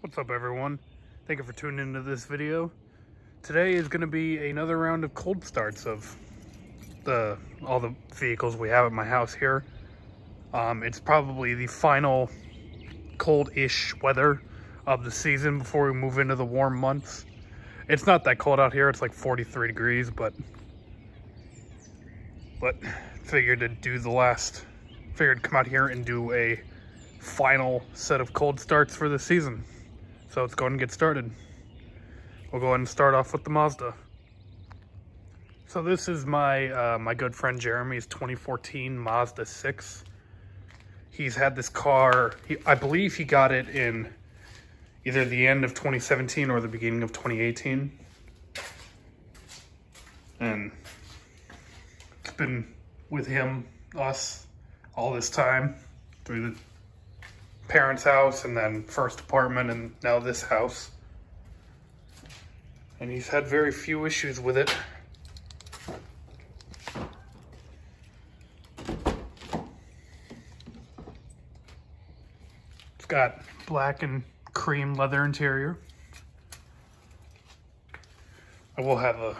What's up, everyone? Thank you for tuning into this video. Today is going to be another round of cold starts of all the vehicles we have at my house here. It's probably the final cold-ish weather of the season before we move into the warm months. It's not that cold out here. It's like 43 degrees, but figured to come out here and do a final set of cold starts for the season. So let's go ahead and get started. We'll go ahead and start off with the Mazda. So this is my my good friend Jeremy's 2014 Mazda 6. He's had this car, I believe he got it in either the end of 2017 or the beginning of 2018. And it's been with us, all this time, through the parents' house and then first apartment and now this house. And he's had very few issues with it. It's got black and cream leather interior. I will have a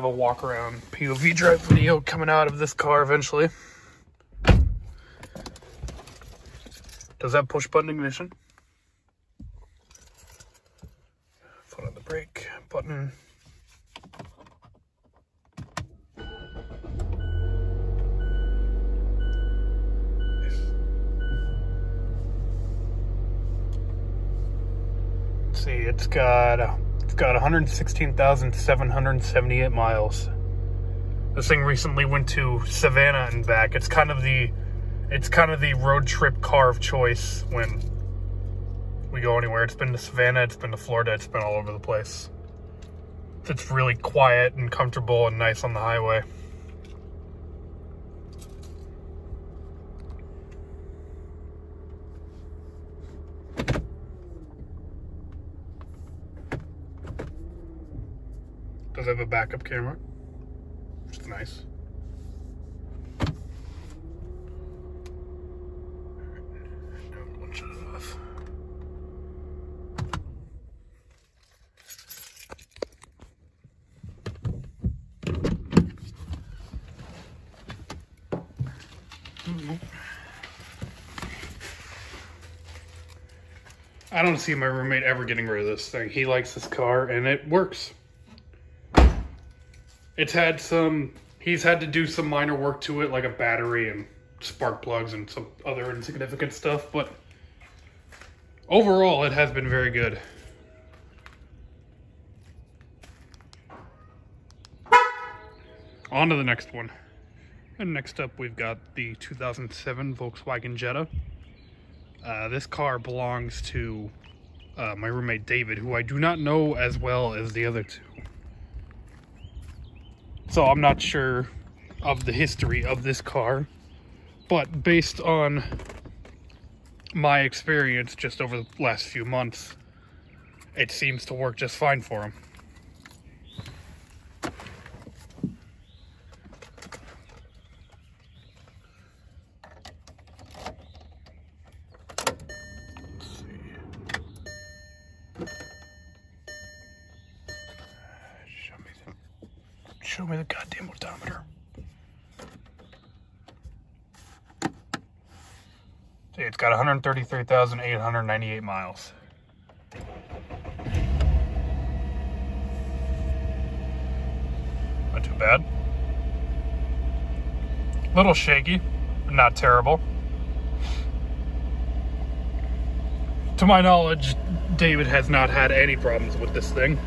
walk around POV drive video coming out of this car eventually. Does have push button ignition. Foot on the brake button. Let's see, it's got 116,778 miles. This thing recently went to Savannah and back. It's kind of the road trip car of choice when we go anywhere. It's been to Savannah, it's been to Florida, it's been all over the place. It's really quiet and comfortable and nice on the highway. Does have a backup camera, which is nice. Shut it off. I don't see my roommate ever getting rid of this thing. He likes this car and it works. He's had to do some minor work to it, like a battery and spark plugs and some other insignificant stuff, but overall, it has been very good. On to the next one. And next up, we've got the 2007 Volkswagen Jetta. This car belongs to my roommate David, who I do not know as well as the other two. So I'm not sure of the history of this car, but based on my experience just over the last few months, it seems to work just fine for him. Let's see. Show me the goddamn odometer. See, it's got 133,898 miles. Not too bad. A little shaky, but not terrible. To my knowledge, David has not had any problems with this thing.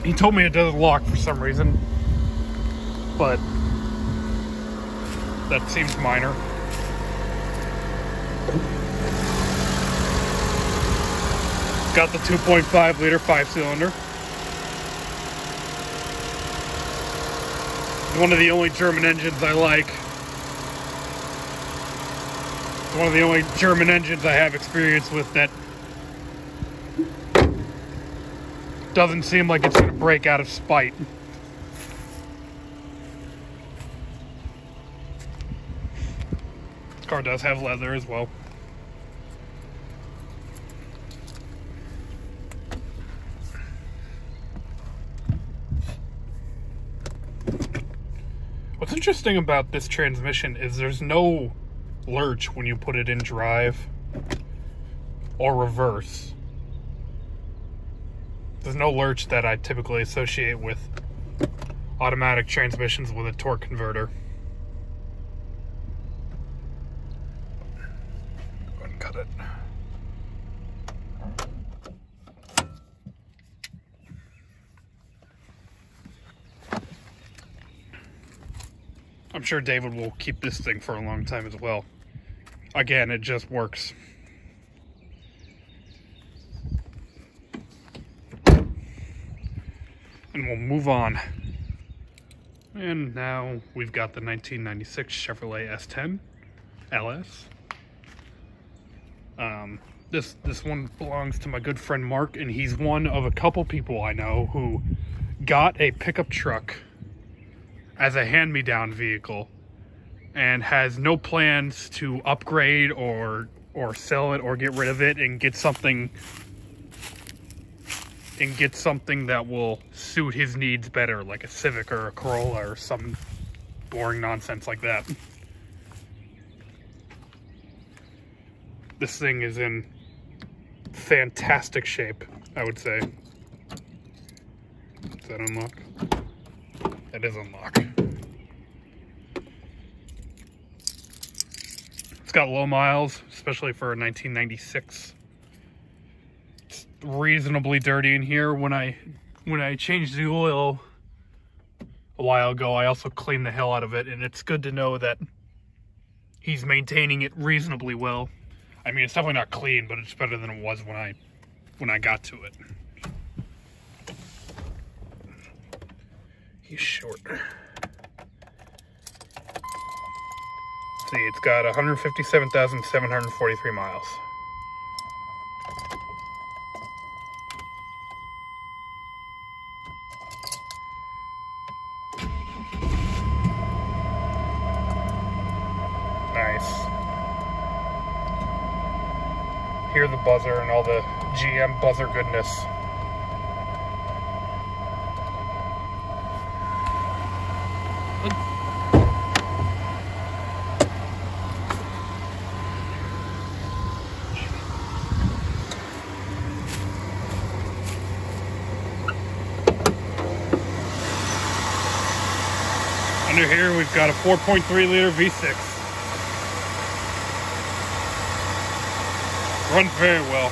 He told me it doesn't lock for some reason, but that seems minor. Got the 2.5 liter 5-cylinder. One of the only German engines I like. One of the only German engines I have experience with that doesn't seem like it's going to break out of spite. This car does have leather as well. What's interesting about this transmission is there's no lurch when you put it in drive or reverse. There's no lurch that I typically associate with automatic transmissions with a torque converter. Go ahead and cut it. I'm sure David will keep this thing for a long time as well. Again, it just works. And we'll move on. And now we've got the 1996 Chevrolet S10 LS. This one belongs to my good friend Mark, and he's one of a couple people I know who got a pickup truck as a hand-me-down vehicle and has no plans to upgrade or sell it or get rid of it and get something that will suit his needs better, like a Civic or a Corolla or some boring nonsense like that. This thing is in fantastic shape, I would say. Does that unlock? That is unlocked. It's got low miles, especially for a 1996. It's reasonably dirty in here. When I changed the oil a while ago, I also cleaned the hell out of it, and it's good to know that he's maintaining it reasonably well. I mean, it's definitely not clean, but it's better than it was when I got to it. He's short. See, it's got 157,743 miles. Nice. Hear the buzzer and all the GM buzzer goodness. Under here, we've got a 4.3 liter V6. Runs very well.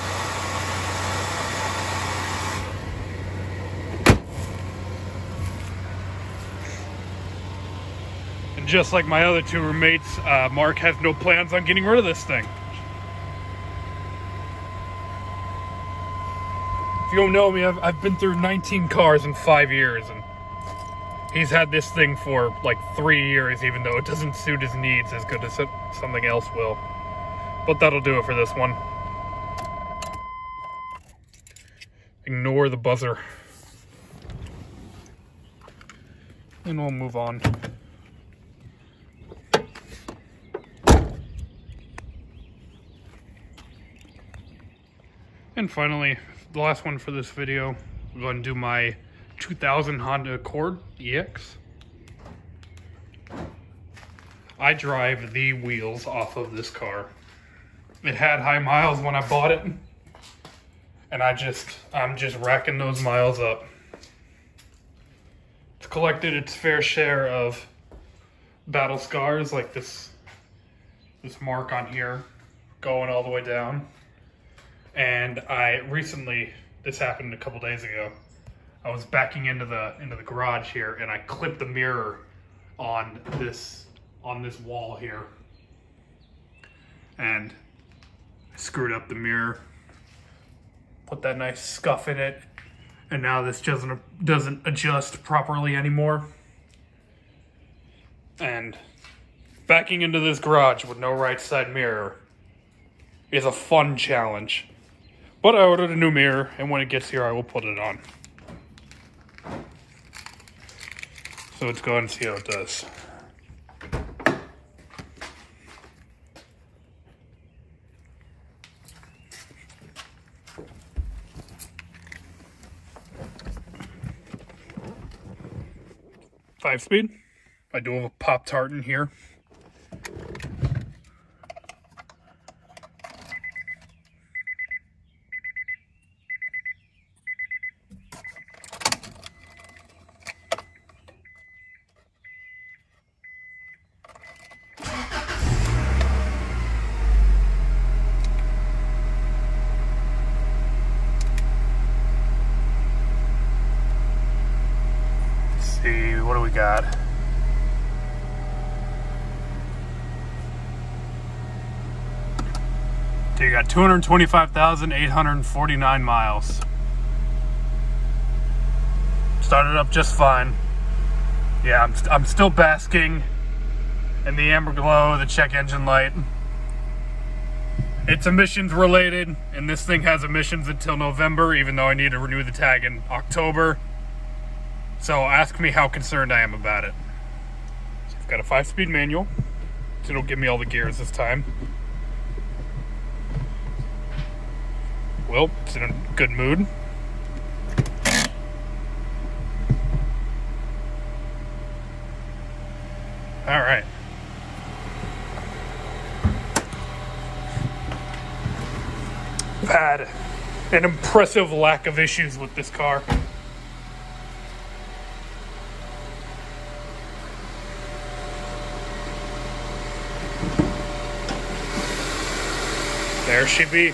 And just like my other two roommates, Mark has no plans on getting rid of this thing. If you don't know me, I've been through 19 cars in 5 years, and he's had this thing for like 3 years, even though it doesn't suit his needs as good as something else will. But that'll do it for this one. Ignore the buzzer. And we'll move on. And finally, the last one for this video, I'm going to do my 2000 Honda Accord EX. I drive the wheels off of this car. It had high miles when I bought it, and I'm just racking those miles up. It's collected its fair share of battle scars, like this mark on here going all the way down. And this happened a couple days ago. I was backing into the garage here, and I clipped the mirror on this wall here, and I screwed up the mirror, put that nice scuff in it, and now this doesn't adjust properly anymore. And backing into this garage with no right side mirror is a fun challenge. But I ordered a new mirror, and when it gets here, I will put it on. So let's go ahead and see how it does. 5-speed. I do have a Pop-Tart in here. See, what do we got? So you got 225,849 miles. Started up just fine. Yeah, I'm still basking in the amber glow, the check engine light. It's emissions related, and this thing has emissions until November, even though I need to renew the tag in October. So ask me how concerned I am about it. So I've got a 5-speed manual, so it'll give me all the gears this time. Well, it's in a good mood. All right. I've had an impressive lack of issues with this car. There she be,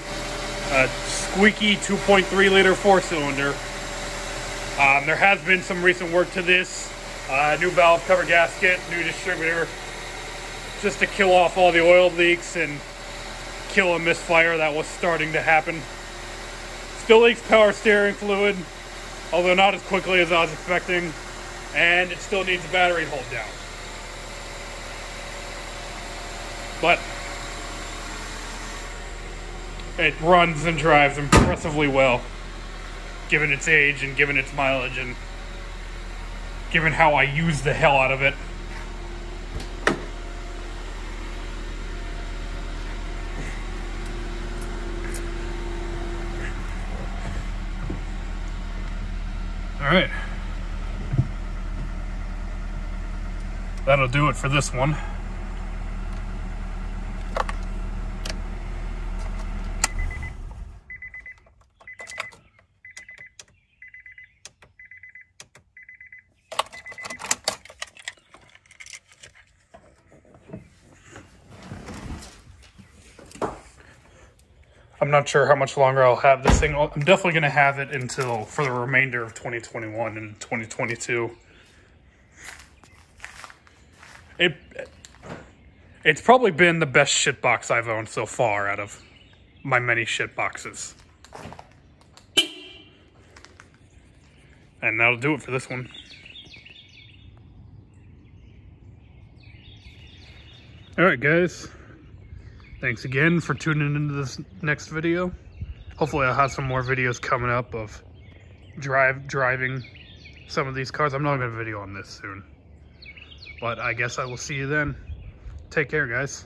a squeaky 2.3 liter 4-cylinder. There has been some recent work to this. New valve cover gasket, new distributor, just to kill off all the oil leaks and kill a misfire that was starting to happen. Still leaks power steering fluid, although not as quickly as I was expecting, and it still needs a battery hold down. But it runs and drives impressively well, given its age and given its mileage and given how I use the hell out of it. All right. That'll do it for this one. I'm not sure how much longer I'll have this thing. I'm definitely going to have it until for the remainder of 2021 and 2022. It's probably been the best shit box I've owned so far out of my many shit boxes. And that'll do it for this one. All right, guys. Thanks again for tuning into this next video. Hopefully I'll have some more videos coming up of driving some of these cars. I'm not going to video on this soon. But I guess I will see you then. Take care, guys.